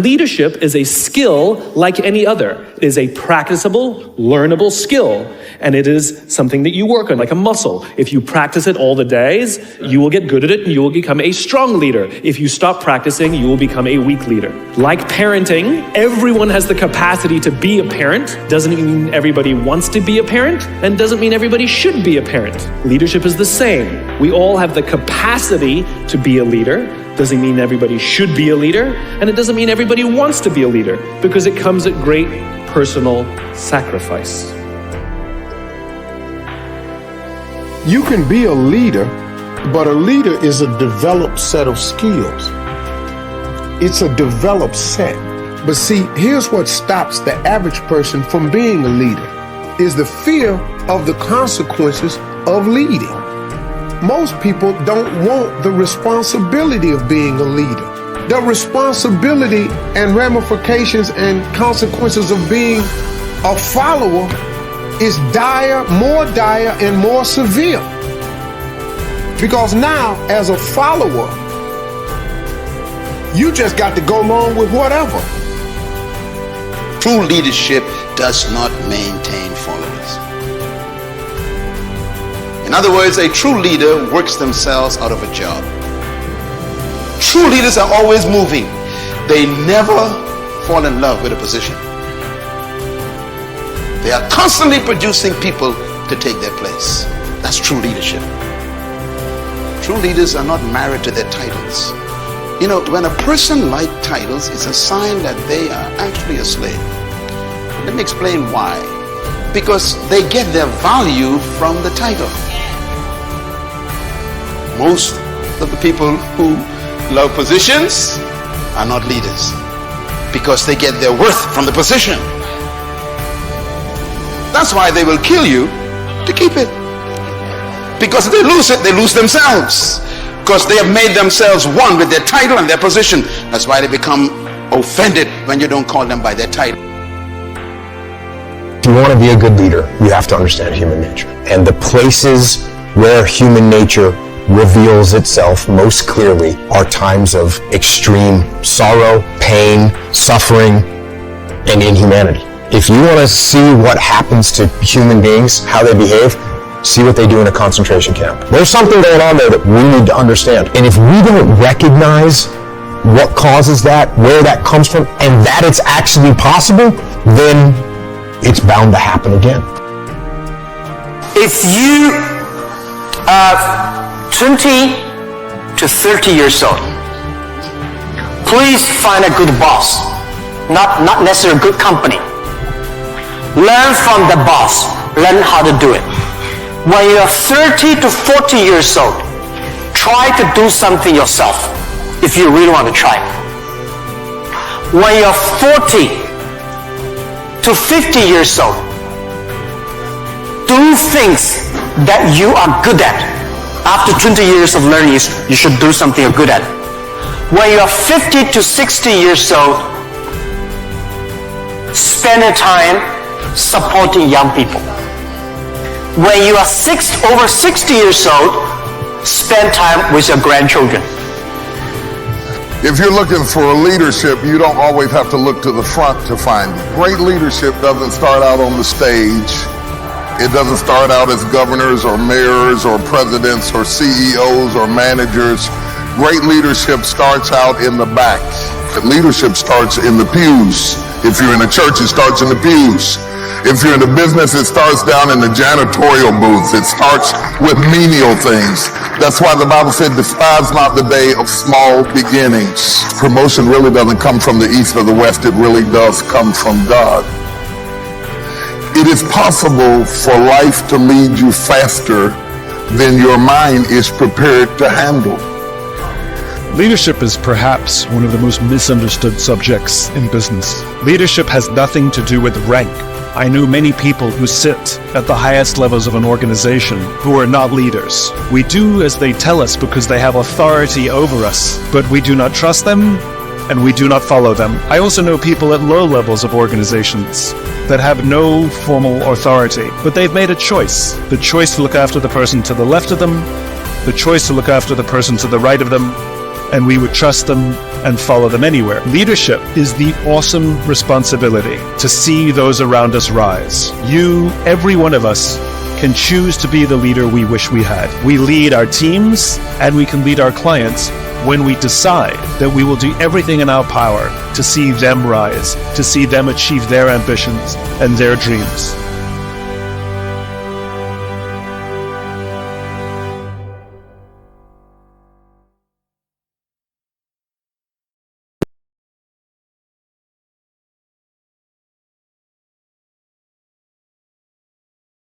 Leadership is a skill like any other. It is a practicable, learnable skill, and it is something that you work on like a muscle. If you practice it all the days, you will get good at it and you will become a strong leader. If you stop practicing, you will become a weak leader. Like parenting, everyone has the capacity to be a parent. Doesn't mean everybody wants to be a parent, and doesn't mean everybody should be a parent. Leadership is the same. We all have the capacity to be a leader. Doesn't mean everybody should be a leader, and it doesn't mean everybody wants to be a leader, because it comes at great personal sacrifice. You can be a leader, but a leader is a developed set of skills. It's a developed set. But see, here's what stops the average person from being a leader, is the fear of the consequences of leading. Most people don't want the responsibility of being a leader. The responsibility and ramifications and consequences of being a follower is dire, and more severe. Because now, as a follower, you just got to go along with whatever. True leadership does not maintain followers. In other words, a true leader works themselves out of a job. True leaders are always moving. They never fall in love with a position. They are constantly producing people to take their place. That's true leadership. True leaders are not married to their titles. You know, when a person likes titles, it's a sign that they are actually a slave. Let me explain why. Because they get their value from the title. Most of the people who love positions are not leaders, because they get their worth from the position. That's why they will kill you to keep it. Because if they lose it, they lose themselves. Because they have made themselves one with their title and their position. That's why they become offended when you don't call them by their title. If you want to be a good leader, you have to understand human nature. And the places where human nature reveals itself most clearly are times of extreme sorrow, pain, suffering, and inhumanity. If you want to see what happens to human beings, how they behave, see what they do in a concentration camp. There's something going on there that we need to understand. And if we don't recognize what causes that, where that comes from, and that it's actually possible, then it's bound to happen again. If you are 20 to 30 years old, please find a good boss, not necessarily a good company. Learn from the boss, learn how to do it. When you're 30 to 40 years old, try to do something yourself if you really want to try. When you're 40 to 50 years old, do things that you are good at. After 20 years of learning, you should do something you're good at. When you're 50 to 60 years old, spend your time supporting young people. When you are over 60 years old, spend time with your grandchildren. If you're looking for leadership, you don't always have to look to the front to find it. Great leadership doesn't start out on the stage. It doesn't start out as governors or mayors or presidents or CEOs or managers. Great leadership starts out in the back. Leadership starts in the pews. If you're in a church, it starts in the pews. If you're in a business, it starts down in the janitorial booth. It starts with menial things. That's why the Bible said, despise not the day of small beginnings. Promotion really doesn't come from the east or the west. It really does come from God. It is possible for life to lead you faster than your mind is prepared to handle. Leadership is perhaps one of the most misunderstood subjects in business. Leadership has nothing to do with rank. I know many people who sit at the highest levels of an organization who are not leaders. We do as they tell us because they have authority over us, but we do not trust them and we do not follow them. I also know people at low levels of organizations that have no formal authority, but they've made a choice. The choice to look after the person to the left of them, the choice to look after the person to the right of them, and we would trust them and follow them anywhere. Leadership is the awesome responsibility to see those around us rise. You, every one of us, can choose to be the leader we wish we had. We lead our teams and we can lead our clients when we decide that we will do everything in our power to see them rise, to see them achieve their ambitions and their dreams.